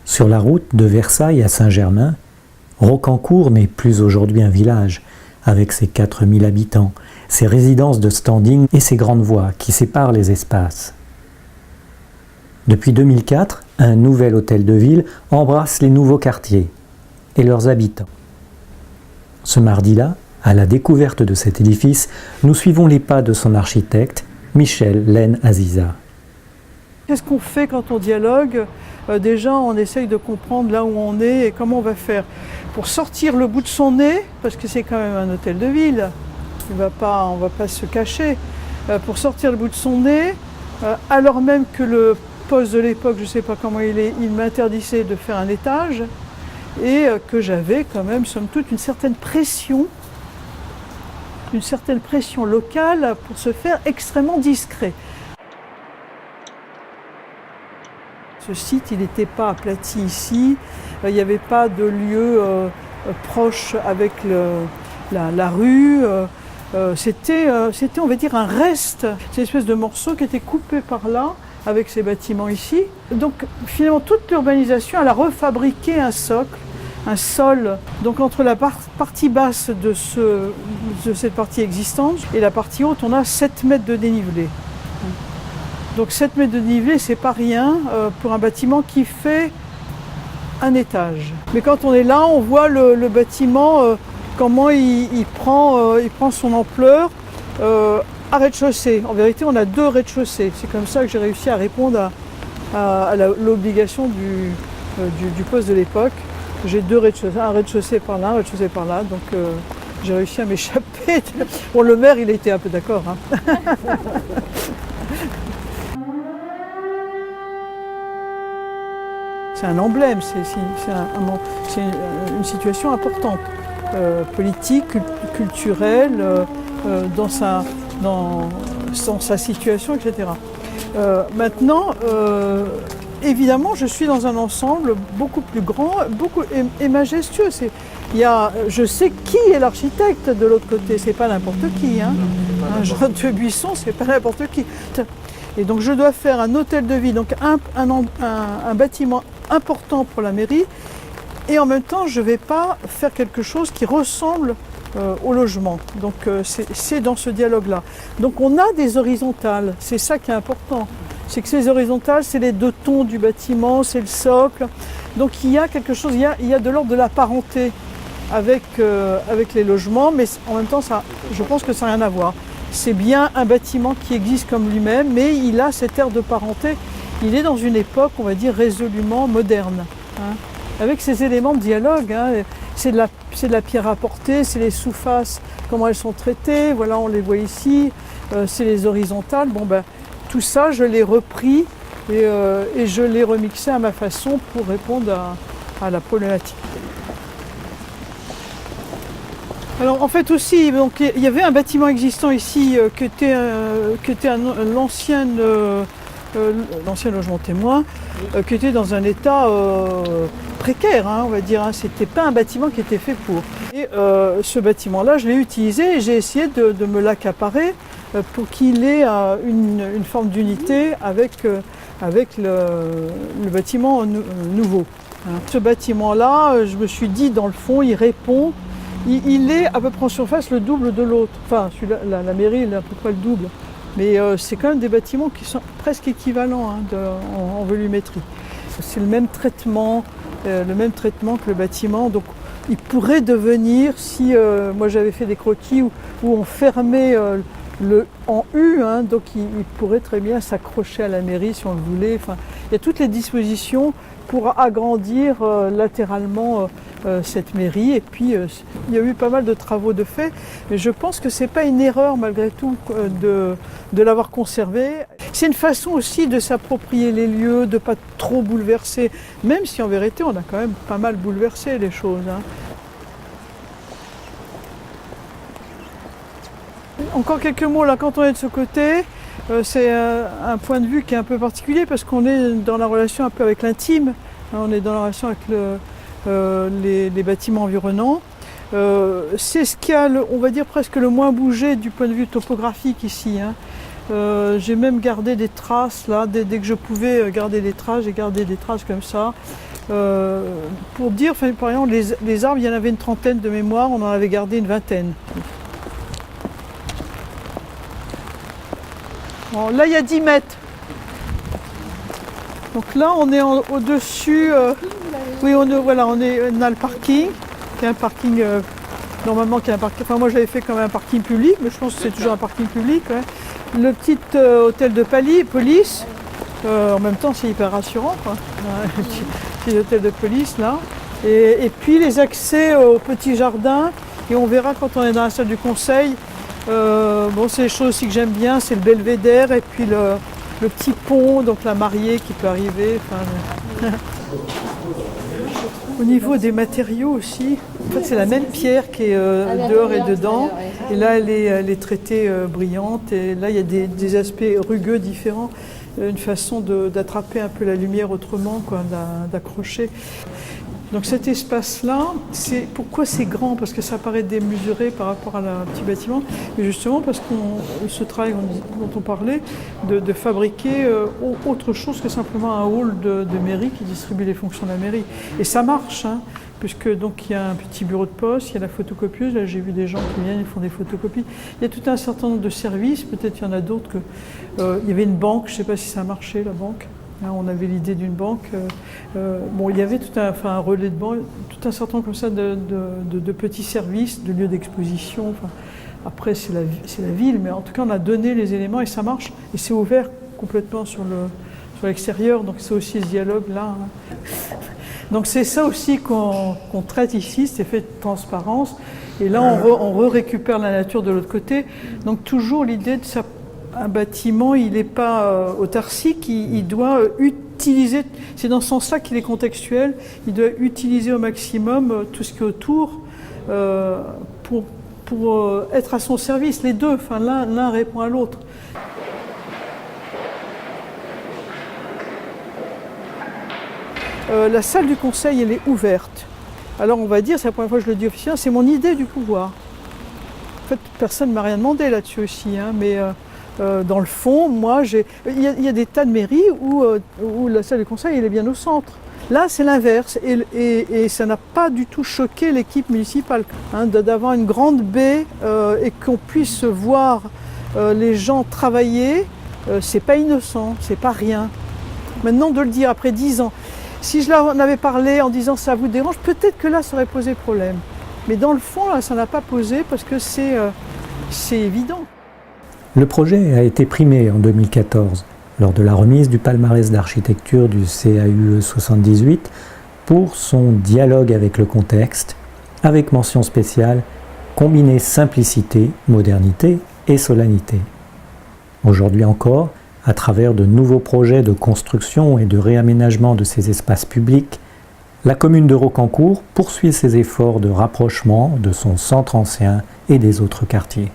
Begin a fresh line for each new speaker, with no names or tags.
Sur la route de Versailles à Saint-Germain, Rocancourt n'est plus aujourd'hui un village, avec ses 4000 habitants, ses résidences de standing et ses grandes voies qui séparent les espaces. Depuis 2004, un nouvel hôtel de ville embrasse les nouveaux quartiers et leurs habitants. Ce mardi-là, à la découverte de cet édifice, nous suivons les pas de son architecte, Michel Len Aziza.
Qu'est-ce qu'on fait quand on dialogue? Déjà, on essaye de comprendre là où on est et comment on va faire. Pour sortir le bout de son nez, parce que c'est quand même un hôtel de ville, on va pas se cacher, pour sortir le bout de son nez, alors même que le poste de l'époque, je ne sais pas comment il est, il m'interdisait de faire un étage, et que j'avais quand même, somme toute, une certaine pression locale pour se faire extrêmement discret. Ce site, il n'était pas aplati ici, il n'y avait pas de lieu proche avec la rue, c'était, on va dire, un reste, c'est une espèce de morceau qui était coupé par là, avec ces bâtiments ici. Donc finalement, toute l'urbanisation, elle a refabriqué un socle, un sol, donc entre la partie basse de cette partie existante et la partie haute, on a 7 mètres de dénivelé. Donc 7 mètres de dénivelé, c'est pas rien pour un bâtiment qui fait un étage. Mais quand on est là, on voit le bâtiment, comment il prend son ampleur à rez-de-chaussée. En vérité, on a 2 rez-de-chaussée. C'est comme ça que j'ai réussi à répondre à l'obligation du poste de l'époque. J'ai 2 rez-de-chaussée, un rez-de-chaussée par là, un rez-de-chaussée par là. Donc j'ai réussi à m'échapper. Bon, le maire, il était un peu d'accord. Hein. C'est un emblème, c'est une situation importante, politique, culturelle, dans sa situation, etc. Maintenant, évidemment, je suis dans un ensemble beaucoup plus grand et majestueux. Je sais qui est l'architecte de l'autre côté, c'est pas n'importe qui. Hein. Un Jean de Buisson, c'est pas n'importe qui. Et donc je dois faire un hôtel de ville, donc un bâtiment important pour la mairie, et en même temps je ne vais pas faire quelque chose qui ressemble au logement. Donc c'est dans ce dialogue-là. Donc on a des horizontales, c'est ça qui est important. C'est que ces horizontales, c'est les 2 tons du bâtiment, c'est le socle. Donc il y a quelque chose, il y a de l'ordre de la parenté avec les logements, mais en même temps je pense que ça n'a rien à voir. C'est bien un bâtiment qui existe comme lui-même, mais il a cet air de parenté. Il est dans une époque, on va dire, résolument moderne, hein, avec ces éléments de dialogue. Hein. C'est de la pierre apportée, c'est les sous-faces, comment elles sont traitées, voilà, on les voit ici, c'est les horizontales. Bon, ben, tout ça, je l'ai repris et je l'ai remixé à ma façon pour répondre à la problématique. Alors en fait aussi, donc, il y avait un bâtiment existant ici qui était l'ancien logement témoin, qui était dans un état précaire, hein, on va dire. Hein. C'était pas un bâtiment qui était fait pour. Et ce bâtiment-là, je l'ai utilisé et j'ai essayé de me l'accaparer pour qu'il ait une forme d'unité avec le bâtiment nouveau. Hein. Ce bâtiment-là, je me suis dit, dans le fond, il répond. Il est à peu près en surface le double de l'autre. Enfin, la mairie, il est à peu près le double. Mais c'est quand même des bâtiments qui sont presque équivalents hein, en volumétrie. C'est le même traitement que le bâtiment. Donc, il pourrait devenir, si moi j'avais fait des croquis où on fermait en U, hein, donc il pourrait très bien s'accrocher à la mairie si on le voulait. Enfin, il y a toutes les dispositions pour agrandir latéralement cette mairie. Et puis il y a eu pas mal de travaux de fait, mais je pense que c'est pas une erreur malgré tout de l'avoir conservé. C'est une façon aussi de s'approprier les lieux, de ne pas trop bouleverser, même si en vérité on a quand même pas mal bouleversé les choses. Hein. Encore quelques mots là, quand on est de ce côté, c'est un point de vue qui est un peu particulier parce qu'on est dans la relation un peu avec l'intime, hein, on est dans la relation avec les bâtiments environnants. C'est ce qui a, on va dire, presque le moins bougé du point de vue topographique ici. Hein. J'ai même gardé des traces là, dès que je pouvais garder des traces, j'ai gardé des traces comme ça. Pour dire, enfin, par exemple, les arbres, il y en avait une trentaine de mémoire, on en avait gardé une vingtaine. Bon, là, il y a 10 mètres. Donc là, on est au-dessus. Oui, voilà, on a le parking, qui est un parking, normalement, qui est un parking. Enfin, moi, j'avais fait comme un parking public, mais je pense que c'est toujours un parking public. Ouais. Le petit hôtel de police, en même temps, c'est hyper rassurant, quoi. Le petit hôtel de police, là. Et puis, les accès au petit jardin, et on verra quand on est dans la salle du conseil. Bon, c'est les choses aussi que j'aime bien, c'est le belvédère, et puis le petit pont, donc la mariée qui peut arriver. Enfin, Au niveau des matériaux aussi, en fait, c'est la même pierre qui est dehors et dedans. Et là, elle est traitée brillante. Et là, il y a des aspects rugueux différents. Une façon d'attraper un peu la lumière autrement, d'accrocher. Donc cet espace-là, pourquoi c'est grand? Parce que ça paraît démesuré par rapport à un petit bâtiment, mais justement parce qu'on ce travail dont on parlait, de fabriquer autre chose que simplement un hall de mairie qui distribue les fonctions de la mairie. Et ça marche, hein, puisque donc il y a un petit bureau de poste, il y a la photocopieuse, là j'ai vu des gens qui viennent, ils font des photocopies. Il y a tout un certain nombre de services, peut-être il y en a d'autres que... il y avait une banque, je ne sais pas si ça a marché la banque. On avait l'idée d'une banque. Bon, il y avait un relais de banque, tout un certain nombre comme ça de petits services, de lieux d'exposition. Enfin, après, c'est la ville, mais en tout cas, on a donné les éléments et ça marche. Et c'est ouvert complètement sur l'extérieur, donc c'est aussi ce dialogue-là. Donc c'est ça aussi qu'on traite ici, cet effet de transparence. Et là, on récupère la nature de l'autre côté. Donc toujours l'idée de ça. Un bâtiment, il n'est pas autarcique, il doit utiliser, c'est dans ce sens-là qu'il est contextuel, il doit utiliser au maximum tout ce qui est autour pour être à son service, les deux, enfin, l'un répond à l'autre. La salle du conseil, elle est ouverte. Alors on va dire, c'est la première fois que je le dis officiellement, c'est mon idée du pouvoir. En fait, personne ne m'a rien demandé là-dessus aussi, hein, mais... dans le fond, moi, il y a des tas de mairies où la salle de conseil elle est bien au centre. Là, c'est l'inverse et ça n'a pas du tout choqué l'équipe municipale, hein, d'avoir une grande baie et qu'on puisse voir les gens travailler, c'est pas innocent, c'est pas rien. Maintenant, de le dire après 10 ans, si je leur en avais parlé en disant ça vous dérange, peut-être que là, ça aurait posé problème. Mais dans le fond, là, ça n'a pas posé parce que c'est évident.
Le projet a été primé en 2014 lors de la remise du palmarès d'architecture du CAUE 78 pour son dialogue avec le contexte, avec mention spéciale, combiné simplicité, modernité et solennité. Aujourd'hui encore, à travers de nouveaux projets de construction et de réaménagement de ces espaces publics, la commune de Rocancourt poursuit ses efforts de rapprochement de son centre ancien et des autres quartiers.